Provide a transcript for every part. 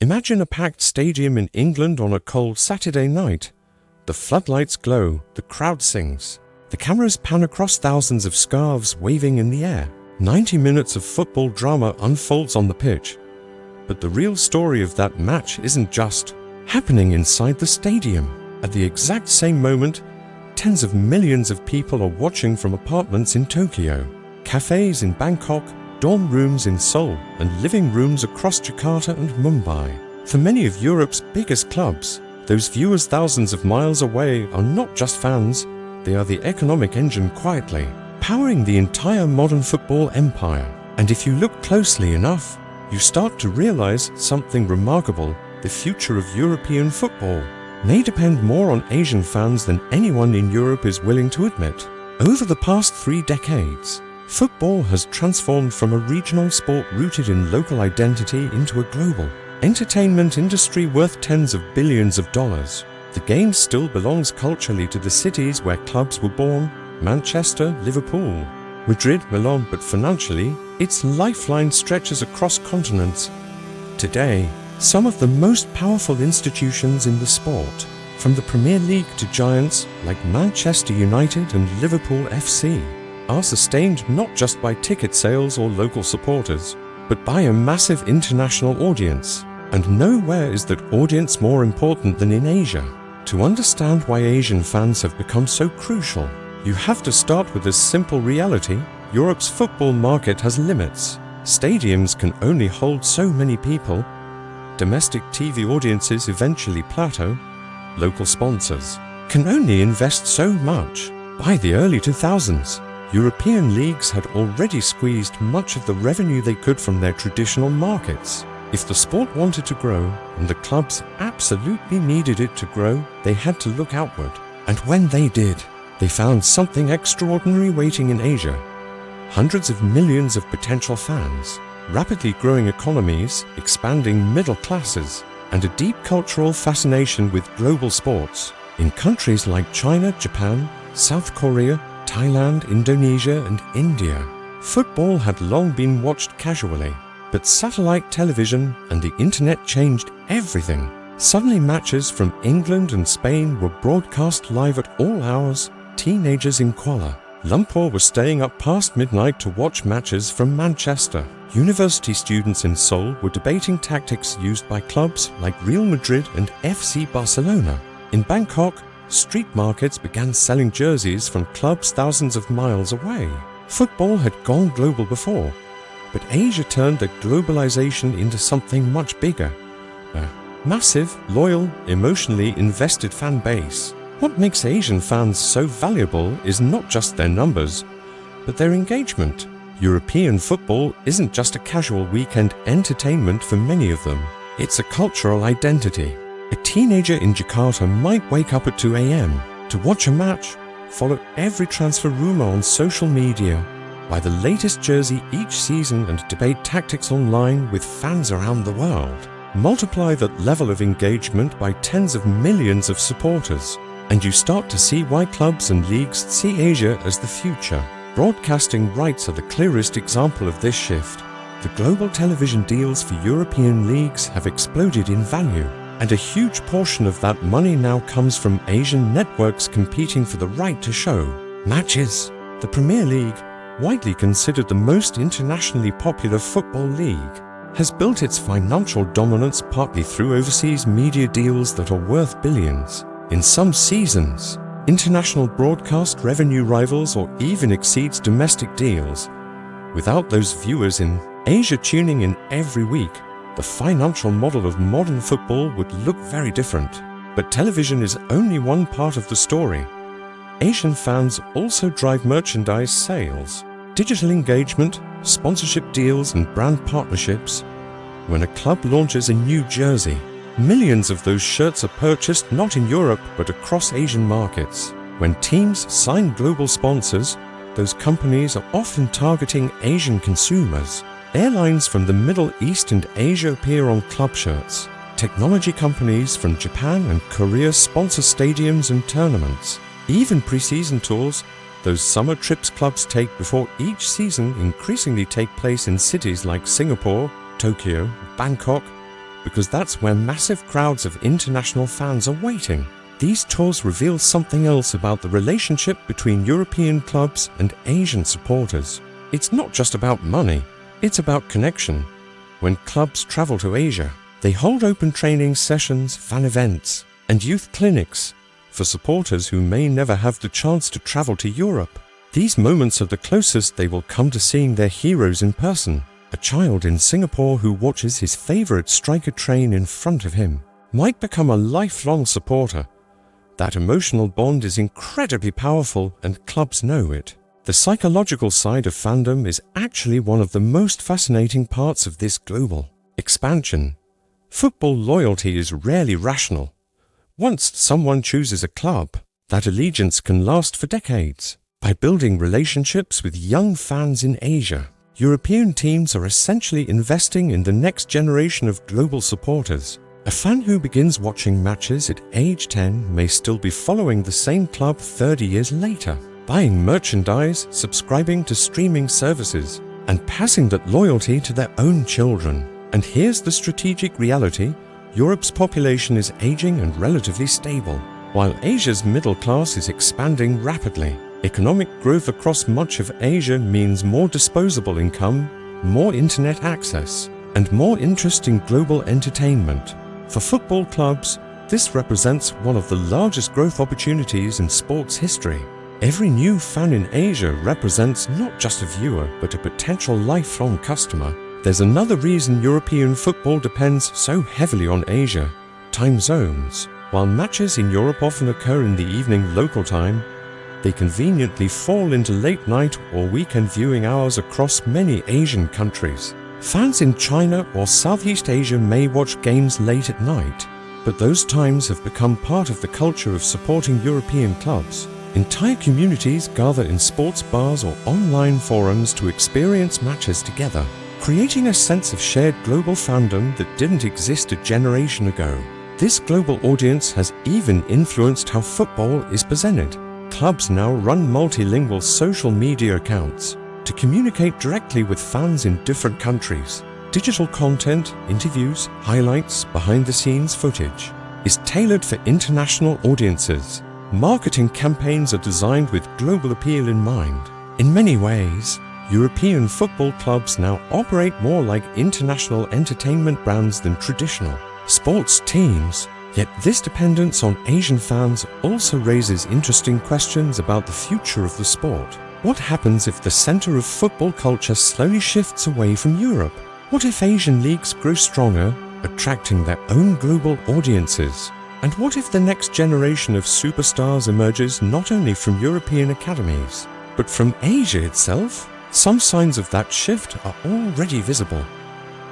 Imagine a packed stadium in England on a cold Saturday night. The floodlights glow, the crowd sings. The cameras pan across thousands of scarves waving in the air. 90 minutes of football drama unfolds on the pitch. But the real story of that match isn't just happening inside the stadium. At the exact same moment, tens of millions of people are watching from apartments in Tokyo, cafes in Bangkok, dorm rooms in Seoul, and living rooms across Jakarta and Mumbai. For many of Europe's biggest clubs, those viewers thousands of miles away are not just fans, they are the economic engine quietly powering the entire modern football empire. And if you look closely enough, you start to realize something remarkable. The future of European football may depend more on Asian fans than anyone in Europe is willing to admit. Over the past 3 decades, football has transformed from a regional sport rooted in local identity into a global entertainment industry worth tens of billions of dollars. The game still belongs culturally to the cities where clubs were born: Manchester, Liverpool, Madrid, Milan, but financially, its lifeline stretches across continents. Today, some of the most powerful institutions in the sport, from the Premier League to giants like Manchester United and Liverpool FC, are sustained not just by ticket sales or local supporters, but by a massive international audience. And nowhere is that audience more important than in Asia. To understand why Asian fans have become so crucial, you have to start with this simple reality: Europe's football market has limits. Stadiums can only hold so many people. Domestic TV audiences eventually plateau. Local sponsors can only invest so much. By the early 2000s, European leagues had already squeezed much of the revenue they could from their traditional markets. If the sport wanted to grow, and the clubs absolutely needed it to grow, they had to look outward. And when they did, they found something extraordinary waiting in Asia. Hundreds of millions of potential fans, rapidly growing economies, expanding middle classes, and a deep cultural fascination with global sports. In countries like China, Japan, South Korea, Thailand, Indonesia, and India, football had long been watched casually. But satellite television and the internet changed everything. Suddenly matches from England and Spain were broadcast live at all hours. Teenagers in Kuala Lumpur were staying up past midnight to watch matches from Manchester. University students in Seoul were debating tactics used by clubs like Real Madrid and FC Barcelona. In Bangkok, street markets began selling jerseys from clubs thousands of miles away. Football had gone global before, but Asia turned the globalization into something much bigger. A massive, loyal, emotionally invested fan base. What makes Asian fans so valuable is not just their numbers, but their engagement. European football isn't just a casual weekend entertainment for many of them. It's a cultural identity. A teenager in Jakarta might wake up at 2 a.m. to watch a match, follow every transfer rumor on social media, buy the latest jersey each season, and debate tactics online with fans around the world. Multiply that level of engagement by tens of millions of supporters, and you start to see why clubs and leagues see Asia as the future. Broadcasting rights are the clearest example of this shift. The global television deals for European leagues have exploded in value, and a huge portion of that money now comes from Asian networks competing for the right to show matches. The Premier League, widely considered the most internationally popular football league, has built its financial dominance partly through overseas media deals that are worth billions. In some seasons, international broadcast revenue rivals or even exceeds domestic deals. Without those viewers in Asia tuning in every week, the financial model of modern football would look very different. But television is only one part of the story. Asian fans also drive merchandise sales, digital engagement, sponsorship deals, and brand partnerships. When a club launches a new jersey, millions of those shirts are purchased not in Europe but across Asian markets. When teams sign global sponsors, those companies are often targeting Asian consumers. Airlines from the Middle East and Asia appear on club shirts. Technology companies from Japan and Korea sponsor stadiums and tournaments. Even pre-season tours, those summer trips clubs take before each season, increasingly take place in cities like Singapore, Tokyo, Bangkok, because that's where massive crowds of international fans are waiting. These tours reveal something else about the relationship between European clubs and Asian supporters. It's not just about money, it's about connection. When clubs travel to Asia, they hold open training sessions, fan events, and youth clinics for supporters who may never have the chance to travel to Europe. These moments are the closest they will come to seeing their heroes in person. A child in Singapore who watches his favorite striker train in front of him might become a lifelong supporter. That emotional bond is incredibly powerful, and clubs know it. The psychological side of fandom is actually one of the most fascinating parts of this global expansion. Football loyalty is rarely rational. Once someone chooses a club, that allegiance can last for decades. By building relationships with young fans in Asia, European teams are essentially investing in the next generation of global supporters. A fan who begins watching matches at age 10 may still be following the same club 30 years later, buying merchandise, subscribing to streaming services, and passing that loyalty to their own children. And here's the strategic reality: Europe's population is aging and relatively stable, while Asia's middle class is expanding rapidly. Economic growth across much of Asia means more disposable income, more internet access, and more interest in global entertainment. For football clubs, this represents one of the largest growth opportunities in sports history. Every new fan in Asia represents not just a viewer, but a potential lifelong customer. There's another reason European football depends so heavily on Asia: time zones. While matches in Europe often occur in the evening local time, they conveniently fall into late night or weekend viewing hours across many Asian countries. Fans in China or Southeast Asia may watch games late at night, but those times have become part of the culture of supporting European clubs. Entire communities gather in sports bars or online forums to experience matches together, creating a sense of shared global fandom that didn't exist a generation ago. This global audience has even influenced how football is presented. Clubs now run multilingual social media accounts to communicate directly with fans in different countries. Digital content, interviews, highlights, behind-the-scenes footage is tailored for international audiences. Marketing campaigns are designed with global appeal in mind. In many ways, European football clubs now operate more like international entertainment brands than traditional sports teams. Yet this dependence on Asian fans also raises interesting questions about the future of the sport. What happens if the center of football culture slowly shifts away from Europe? What if Asian leagues grow stronger, attracting their own global audiences? And what if the next generation of superstars emerges not only from European academies, but from Asia itself? Some signs of that shift are already visible.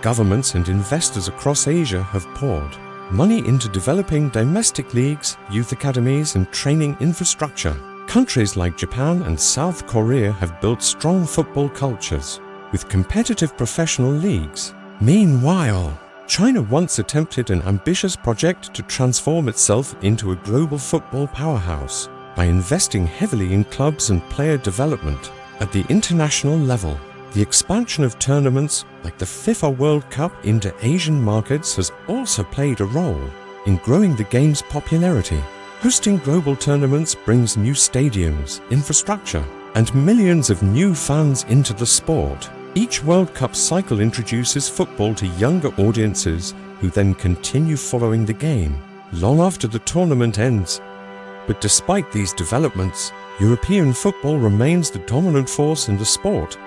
Governments and investors across Asia have poured money into developing domestic leagues, youth academies, and training infrastructure. Countries like Japan and South Korea have built strong football cultures with competitive professional leagues. Meanwhile, China once attempted an ambitious project to transform itself into a global football powerhouse by investing heavily in clubs and player development. At the international level, the expansion of tournaments like the FIFA World Cup into Asian markets has also played a role in growing the game's popularity. Hosting global tournaments brings new stadiums, infrastructure, and millions of new fans into the sport. Each World Cup cycle introduces football to younger audiences who then continue following the game long after the tournament ends. But despite these developments, European football remains the dominant force in the sport.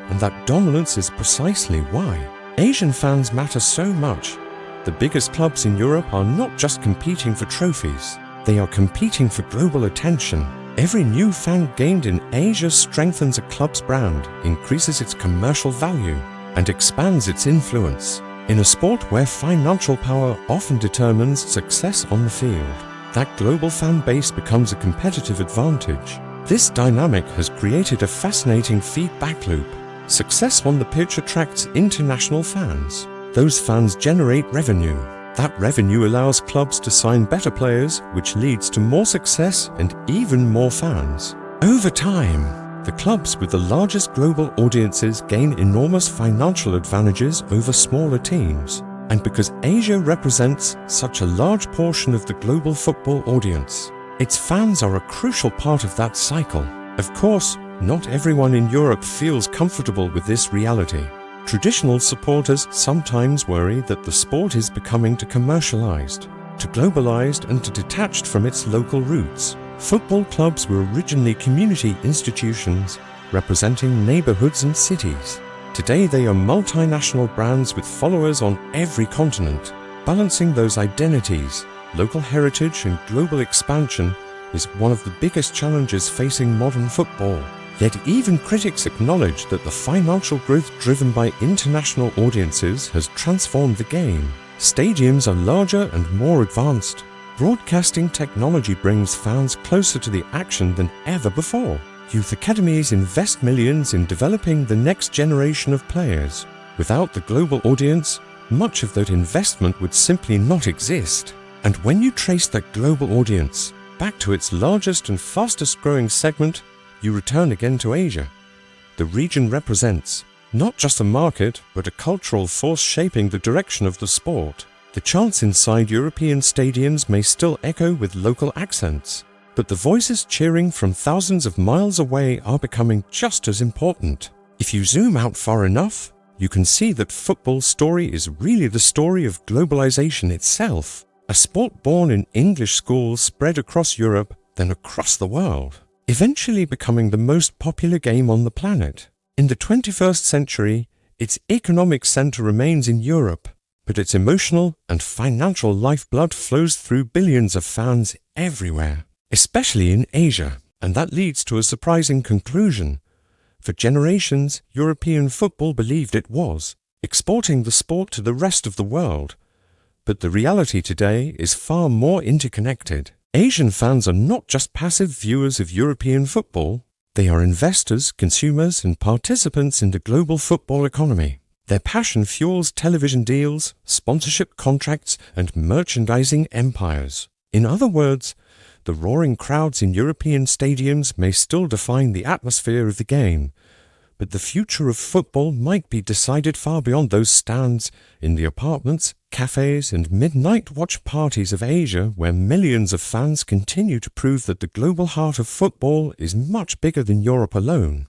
And that dominance is precisely why Asian fans matter so much. The biggest clubs in Europe are not just competing for trophies, they are competing for global attention. Every new fan gained in Asia strengthens a club's brand, increases its commercial value, and expands its influence. In a sport where financial power often determines success on the field, that global fan base becomes a competitive advantage. This dynamic has created a fascinating feedback loop. Success on the pitch attracts international fans. Those fans generate revenue. That revenue allows clubs to sign better players, which leads to more success and even more fans. Over time, the clubs with the largest global audiences gain enormous financial advantages over smaller teams. And because Asia represents such a large portion of the global football audience, its fans are a crucial part of that cycle. Of course, not everyone in Europe feels comfortable with this reality. Traditional supporters sometimes worry that the sport is becoming too commercialized, too globalized, and too detached from its local roots. Football clubs were originally community institutions representing neighborhoods and cities. Today they are multinational brands with followers on every continent. Balancing those identities, local heritage and global expansion is one of the biggest challenges facing modern football. Yet even critics acknowledge that the financial growth driven by international audiences has transformed the game. Stadiums are larger and more advanced. Broadcasting technology brings fans closer to the action than ever before. Youth academies invest millions in developing the next generation of players. Without the global audience, much of that investment would simply not exist. And when you trace that global audience back to its largest and fastest growing segment, you return again to Asia. The region represents not just a market, but a cultural force shaping the direction of the sport. The chants inside European stadiums may still echo with local accents, but the voices cheering from thousands of miles away are becoming just as important. If you zoom out far enough, you can see that football's story is really the story of globalization itself. A sport born in English schools spread across Europe, then across the world, eventually becoming the most popular game on the planet. In the 21st century, its economic center remains in Europe, but its emotional and financial lifeblood flows through billions of fans everywhere, especially in Asia. And that leads to a surprising conclusion. For generations, European football believed it was exporting the sport to the rest of the world. But the reality today is far more interconnected. Asian fans are not just passive viewers of European football. They are investors, consumers, and participants in the global football economy. Their passion fuels television deals, sponsorship contracts, and merchandising empires. In other words, the roaring crowds in European stadiums may still define the atmosphere of the game, but the future of football might be decided far beyond those stands in the apartments, cafes, and midnight watch parties of Asia, where millions of fans continue to prove that the global heart of football is much bigger than Europe alone.